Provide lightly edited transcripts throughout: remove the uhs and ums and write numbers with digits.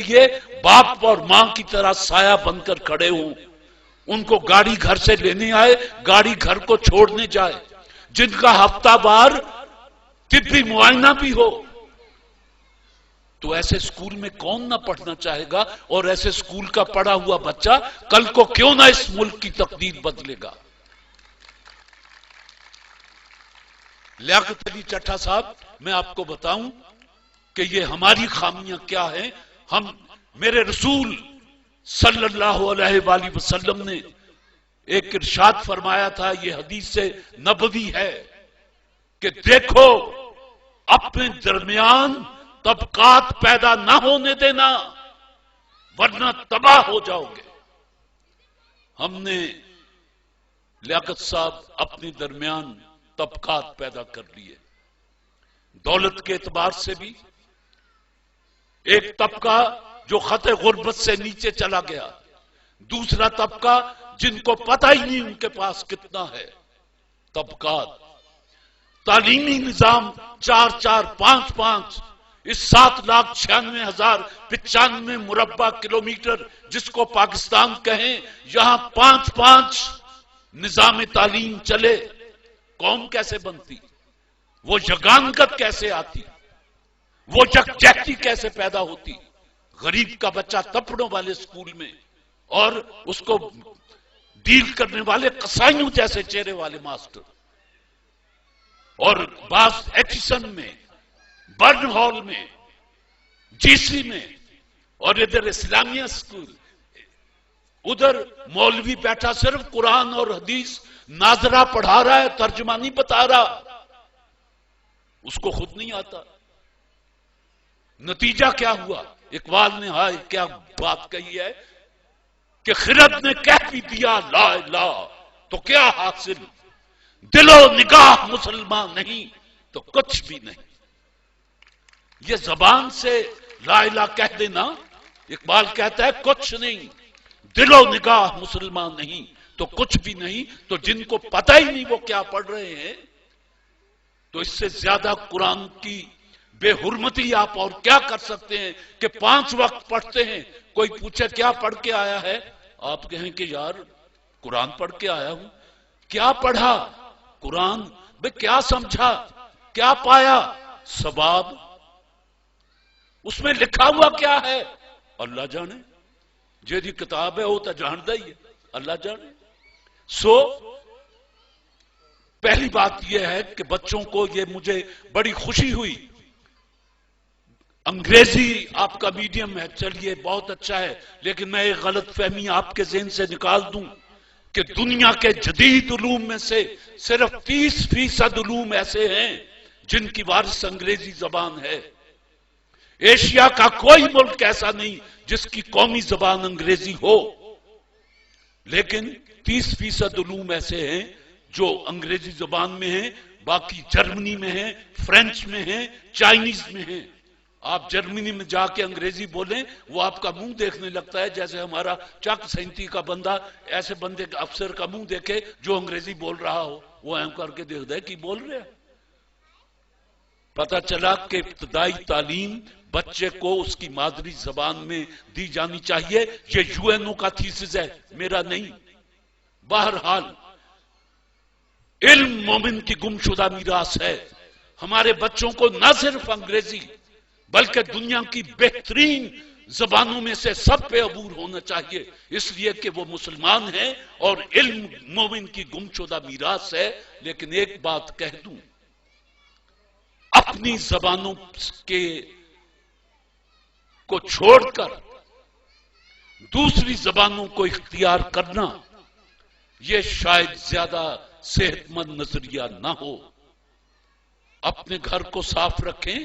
لیے باپ اور ماں کی طرح سایہ بن کر کھڑے ہوں، ان کو گاڑی گھر سے لینے آئے، گاڑی گھر کو چھوڑنے جائے، جن کا ہفتہ وار طبی معائنہ بھی ہو، تو ایسے اسکول میں کون نہ پڑھنا چاہے گا؟ اور ایسے اسکول کا پڑھا ہوا بچہ کل کو کیوں نہ اس ملک کی تقدیر بدلے گا؟ لیاقت علی چٹھا صاحب، میں آپ کو بتاؤں کہ یہ ہماری خامیاں کیا ہیں۔ میرے رسول صلی اللہ علیہ وآلہ وسلم نے ایک ارشاد فرمایا تھا، یہ حدیث نبوی ہے کہ دیکھو اپنے درمیان طبقات پیدا نہ ہونے دینا ورنہ تباہ ہو جاؤ گے۔ ہم نے لیاقت صاحب اپنے درمیان طبقات پیدا کر لیے، دولت کے اعتبار سے بھی ایک طبقہ جو خط غربت سے نیچے چلا گیا، دوسرا طبقہ جن کو پتہ ہی نہیں ان کے پاس کتنا ہے۔ طبقات، تعلیمی نظام 4-4-5-5، اس 7,96,095 مربع کلومیٹر جس کو پاکستان کہیں، یہاں 5-5 نظام تعلیم چلے، قوم کیسے بنتی؟ وہ یگانگت کیسے آتی؟ وہ یکجہتی کیسے پیدا ہوتی؟ غریب کا بچہ تپڑوں والے اسکول میں، اور اس کو ڈیل کرنے والے قصائیوں جیسے چہرے والے ماسٹر، اور بعض ایچسن میں، برن ہال میں، جی سی میں، اور ادھر اسلامیہ اسکول، ادھر مولوی بیٹھا صرف قرآن اور حدیث ناظرہ پڑھا رہا ہے، ترجمہ نہیں بتا رہا، اس کو خود نہیں آتا۔ نتیجہ کیا ہوا؟ اقبال نے ہائے کیا بات کہی ہے کہ خرد نے کہہ بھی دیا لا الہ تو کیا حاصل، دل و نگاہ مسلمان نہیں تو کچھ بھی نہیں۔ یہ زبان سے لا الہ کہہ دینا، اقبال کہتا ہے کچھ نہیں، دل و نگاہ مسلمان نہیں تو کچھ بھی نہیں۔ تو جن کو پتہ ہی نہیں وہ کیا پڑھ رہے ہیں، تو اس سے زیادہ قرآن کی بے حرمتی آپ اور کیا کر سکتے ہیں کہ 5 وقت پڑھتے ہیں، کوئی پوچھے کیا پڑھ کے آیا ہے، آپ کہیں کہ یار قرآن پڑھ کے آیا ہوں۔ کیا پڑھا؟ قرآن۔ بے کیا سمجھا؟ کیا پایا؟ ثواب۔ اس میں لکھا ہوا کیا ہے؟ اللہ جانے، جیدی کتاب ہے وہ تو جانتا ہی ہے، اللہ جانے۔ پہلی بات یہ ہے کہ بچوں کو، یہ مجھے بڑی خوشی ہوئی، انگریزی آپ کا میڈیم ہے، چلیے بہت اچھا ہے، لیکن میں ایک غلط فہمی آپ کے ذہن سے نکال دوں کہ دنیا کے جدید علوم میں سے صرف 30% علوم ایسے ہیں جن کی وارث انگریزی زبان ہے۔ ایشیا کا کوئی ملک ایسا نہیں جس کی قومی زبان انگریزی ہو، لیکن 30% علوم ایسے ہیں جو انگریزی زبان میں ہیں، باقی جرمنی میں ہیں، فرینچ میں ہیں، چائنیز میں ہیں۔ آپ جرمنی میں جا کے انگریزی بولیں، وہ آپ کا منہ دیکھنے لگتا ہے جیسے ہمارا چک 37 کا بندہ ایسے بندے کا افسر کا منہ دیکھے جو انگریزی بول رہا ہو، وہ ایم کر کے دیکھ دے کہ بول رہے ہیں۔ پتہ چلا کہ ابتدائی تعلیم بچے کو اس کی مادری زبان میں دی جانی چاہیے۔ یہ یو این او کا تھیسس ہے، میرا نہیں۔ بہرحال علم مومن کی گمشدہ میراث ہے۔ ہمارے بچوں کو نہ صرف انگریزی بلکہ دنیا کی بہترین زبانوں میں سے سب پہ عبور ہونا چاہیے، اس لیے کہ وہ مسلمان ہیں اور علم مومن کی گمشدہ میراث ہے۔ لیکن ایک بات کہہ دوں، اپنی زبانوں کو چھوڑ کر دوسری زبانوں کو اختیار کرنا یہ شاید زیادہ صحت مند نظریہ نہ ہو۔ اپنے گھر کو صاف رکھیں،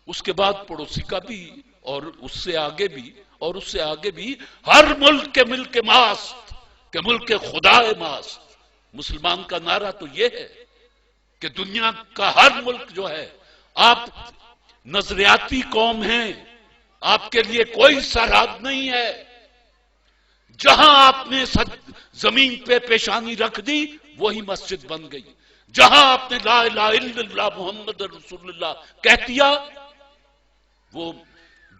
اس کے بعد پڑوسی کا بھی، اور اس سے آگے بھی، اور اس سے آگے بھی۔ ہر ملک کے ملک ماست کہ ملک خدا ماست۔ مسلمان کا نعرہ تو یہ ہے کہ دنیا کا ہر ملک جو ہے، آپ نظریاتی قوم ہیں، آپ کے لیے کوئی سرحد نہیں ہے۔ جہاں آپ نے زمین پہ پیشانی رکھ دی وہی مسجد بن گئی۔ جہاں آپ نے لا الہ الا اللہ محمد رسول اللہ کہہ دیا، وہ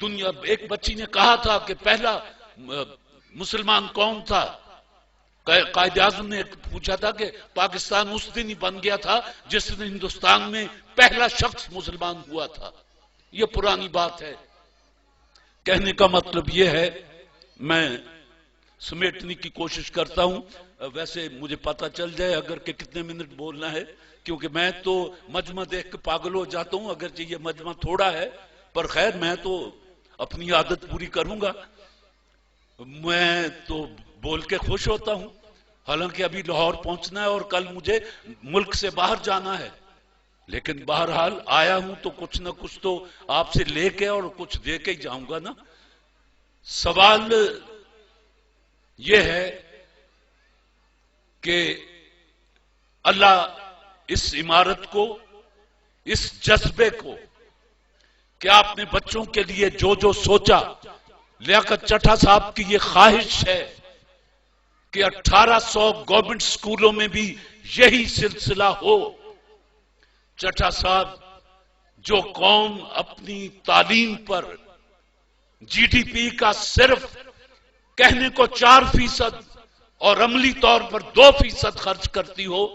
دنیا ایک بچی نے کہا تھا کہ پہلا مسلمان کون تھا؟ قائد اعظم نے پوچھا تھا کہ پاکستان اس دن ہی بن گیا تھا جس دن ہندوستان میں پہلا شخص مسلمان ہوا تھا. یہ پرانی بات ہے. کہنے کا مطلب یہ ہے، میں سمیٹنے کی کوشش کرتا ہوں، ویسے مجھے پتا چل جائے اگر کہ کتنے منٹ بولنا ہے، کیونکہ میں تو مجمع دیکھ کے پاگل ہو جاتا ہوں، اگرچہ یہ مجمع تھوڑا ہے پر خیر میں تو اپنی عادت پوری کروں گا. میں تو بول کے خوش ہوتا ہوں، حالانکہ ابھی لاہور پہنچنا ہے اور کل مجھے ملک سے باہر جانا ہے، لیکن بہرحال آیا ہوں تو کچھ نہ کچھ تو آپ سے لے کے اور کچھ دے کے ہی جاؤں گا نا. سوال یہ ہے کہ اللہ اس عمارت کو، اس جذبے کو کہ آپ نے بچوں کے لیے جو جو سوچا، لیاقت چٹھا صاحب کی یہ خواہش ہے کہ 1800 گورنمنٹ سکولوں میں بھی یہی سلسلہ ہو. چٹھا صاحب جو قوم اپنی تعلیم پر جی ڈی پی کا صرف کہنے کو 4% اور عملی طور پر 2% خرچ کرتی ہو،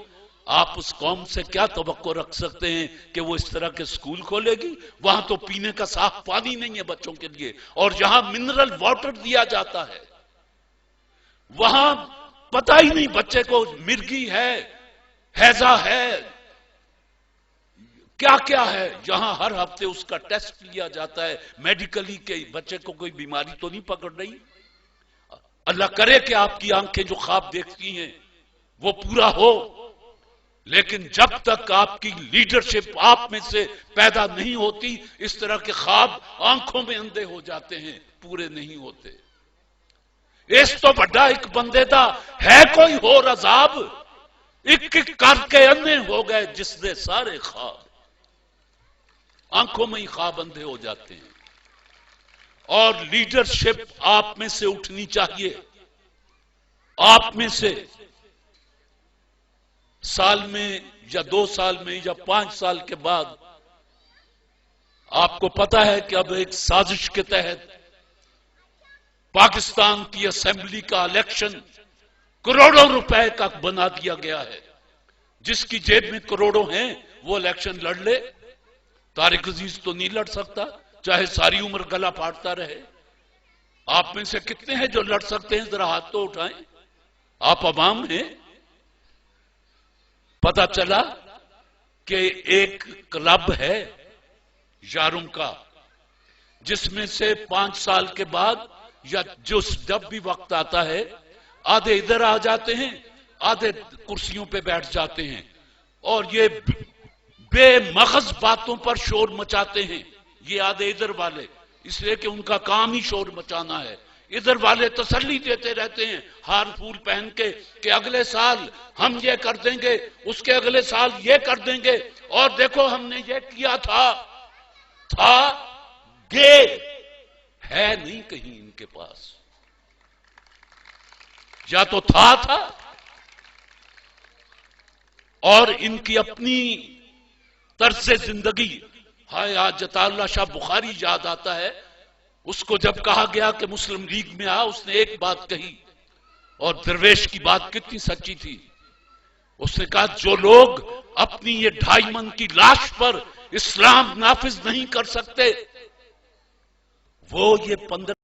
آپ اس قوم سے کیا توقع رکھ سکتے ہیں کہ وہ اس طرح کے سکول کھولے گی؟ وہاں تو پینے کا صاف پانی نہیں ہے بچوں کے لیے، اور جہاں منرل واٹر دیا جاتا ہے وہاں پتہ ہی نہیں بچے کو مرگی ہے، ہیضہ ہے، کیا کیا ہے. جہاں ہر ہفتے اس کا ٹیسٹ لیا جاتا ہے میڈیکلی کہ بچے کو کوئی بیماری تو نہیں پکڑ رہی. اللہ کرے کہ آپ کی آنکھیں جو خواب دیکھتی ہیں وہ پورا ہو، لیکن جب تک آپ کی لیڈرشپ آپ میں سے پیدا نہیں ہوتی، اس طرح کے خواب آنکھوں میں اندھے ہو جاتے ہیں، پورے نہیں ہوتے. اس تو بڑا ایک بندے دا ہے کوئی ہو عذاب، ایک ایک کر کے اندھے ہو گئے جس نے سارے خواب. آنکھوں میں ہی خواب اندھے ہو جاتے ہیں. اور لیڈرشپ آپ میں سے اٹھنی چاہیے. آپ میں سے سال میں یا 2 سال میں یا 5 سال کے بعد آپ کو پتا ہے کہ اب ایک سازش کے تحت پاکستان کی اسمبلی کا الیکشن کروڑوں روپے کا بنا دیا گیا ہے. جس کی جیب میں کروڑوں ہیں وہ الیکشن لڑ لے. طارق عزیز تو نہیں لڑ سکتا چاہے ساری عمر گلا پھاڑتا رہے. آپ میں سے کتنے ہیں جو لڑ سکتے ہیں؟ ذرا ہاتھ تو اٹھائیں. آپ عوام ہیں. پتا چلا کہ ایک کلب ہے یاروں کا جس میں سے 5 سال کے بعد یا جب بھی وقت آتا ہے آدھے ادھر آ جاتے ہیں، آدھے کرسیوں پہ بیٹھ جاتے ہیں اور یہ بے مغز باتوں پر شور مچاتے ہیں. یہ آدھے ادھر والے اس لیے کہ ان کا کام ہی شور مچانا ہے. ادھر والے تسلی دیتے رہتے ہیں ہار پھول پہن کے کہ اگلے سال ہم یہ کر دیں گے، اس کے اگلے سال یہ کر دیں گے، اور دیکھو ہم نے یہ کیا تھا گے ہے نہیں کہیں ان کے پاس. یا تو تھا اور ان کی اپنی طرز زندگی. ہائے آج جتا اللہ شاہ بخاری یاد آتا ہے. اس کو جب کہا گیا کہ مسلم لیگ میں آ، اس نے ایک بات کہی، اور درویش کی بات کتنی سچی تھی. اس نے کہا جو لوگ اپنی یہ 2.5 من کی لاش پر اسلام نافذ نہیں کر سکتے وہ یہ 15